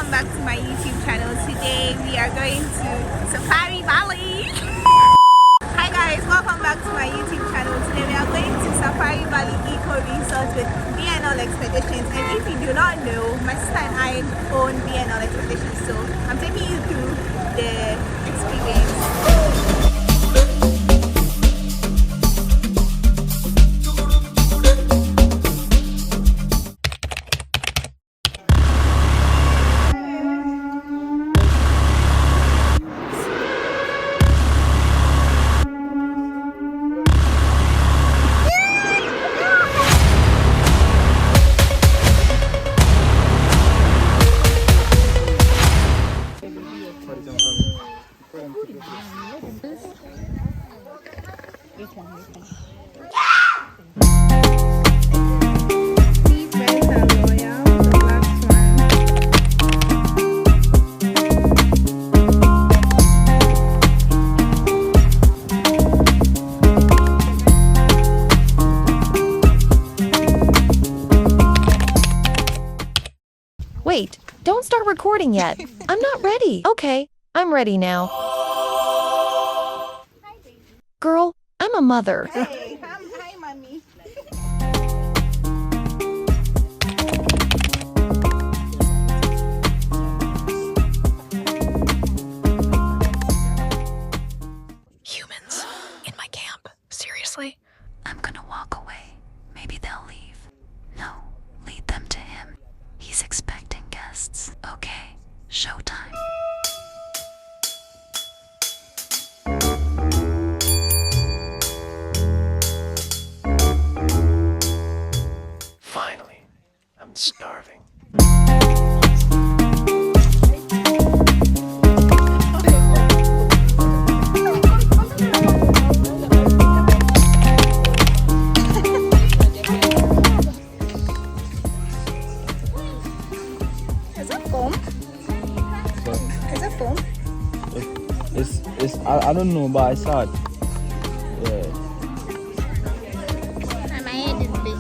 welcome back to my YouTube channel. Today we are going to Safari Valley. Hi guys, welcome back to my YouTube channel. Today we are going to Safari Valley Eco Resort with BNL Expeditions. And if you do not know, my sister and I own BNL Expeditions, so I'm taking you through the experience. Wait, don't start recording yet. I'm not ready. Okay, I'm ready now. Hi, baby. Girl, I'm a mother. Hey, hi, mommy. Humans in my camp. Seriously? I'm gonna walk away. Maybe they'll leave. No, lead them to him. He's expecting guests. Okay, showtime. Finally, I'm starving. Is it foam? Is it foam? I don't know, but I saw it. Yeah. My head is big.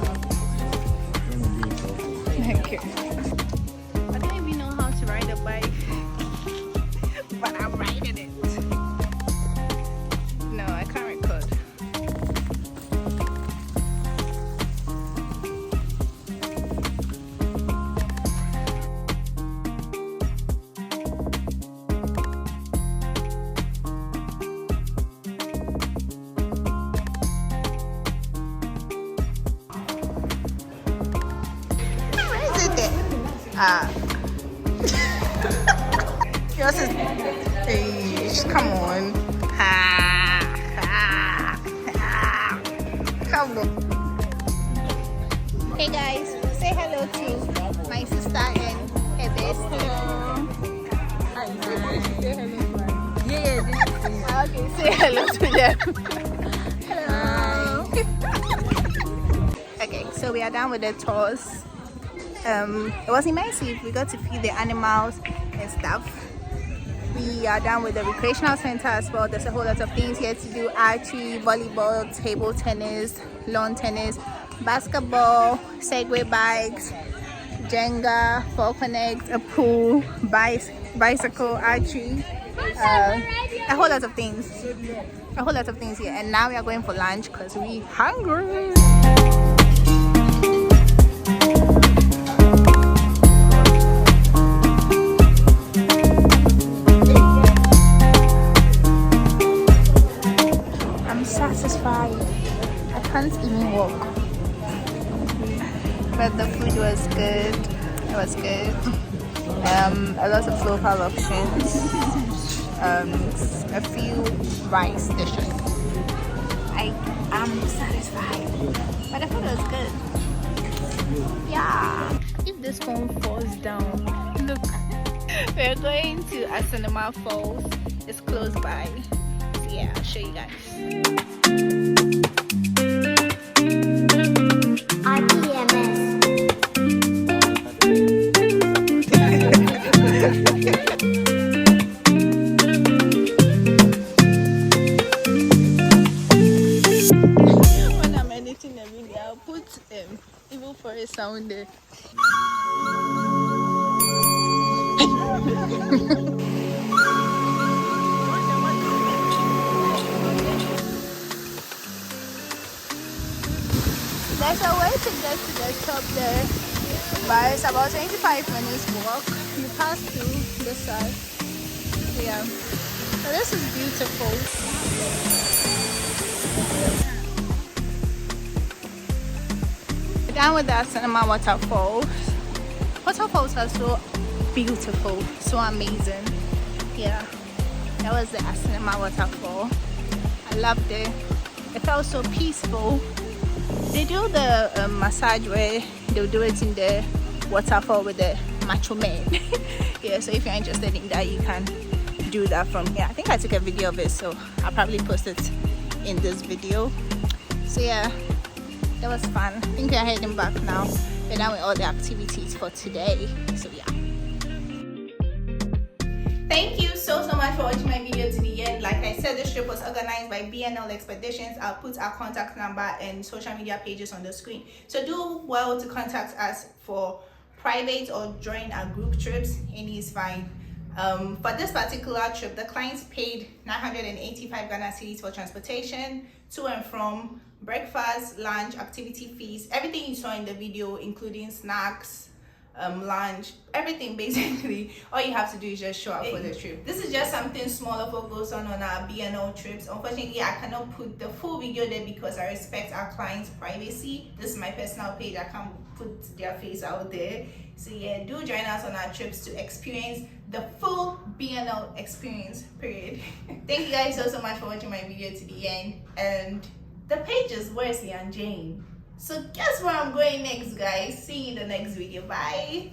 Okay. I don't even know how to ride a bike, but I'm riding it. No, I can't record. Where is it there? Yours is. Hey, come on. Come on. Hey guys, say hello to my sister and her bestie. Okay, say hello to them. Hello. Okay, so we are done with the tours. It was immersive. We got to feed the animals and stuff. We are done with the recreational center as well. There's a whole lot of things here to do: archery, volleyball, table tennis, lawn tennis, basketball, Segway bikes, Jenga, Fall Connect, a pool, bicycle, archery, a whole lot of things. A whole lot of things here. And now we are going for lunch because we hungry. Satisfied. I can't even walk, but the food was good. It was good. A lot of local options. A few rice dishes. I am satisfied, but the food was good. Yeah. If this phone falls down, look. We're going to Asanama Falls. It's close by. Yeah, I'll show you guys. When I'm editing a video, I'll put even for a sound there. There's a way to get to the top there, but it's about 25 minutes walk. You pass through this side. Yeah. So this is beautiful. We're done with that cinema waterfalls. Waterfalls are so beautiful, so amazing. Yeah. That was the cinema waterfall. I loved it. It felt so peaceful. They do the massage where they'll do it in the waterfall with the macho man. Yeah, so if you're interested in that, you can do that from here. I think I took a video of it, so I'll probably post it in this video. So yeah, that was fun. I think we're heading back now. We're done with all the activities for today. So yeah. Thank you so much for watching my video to the end. Like I said, this trip was organized by BNL Expeditions. I'll put our contact number and social media pages on the screen, so do well to contact us for private or join our group trips. Any is fine. For this particular trip, the clients paid 985 Ghana cedis for transportation to and from, breakfast, lunch, activity fees, everything you saw in the video, including snacks, lunch, everything basically. All you have to do is just show up for the trip. This is just something small of what goes on our BNL trips. Unfortunately, I cannot put the full video there because I respect our clients' privacy. This is my personal page. I can't put their face out there. So yeah, do join us on our trips to experience the full BNL experience, period. Thank you guys so much for watching my video to the end. And the page is Wesley and Jane. So guess where I'm going next, guys? See you in the next video. Bye.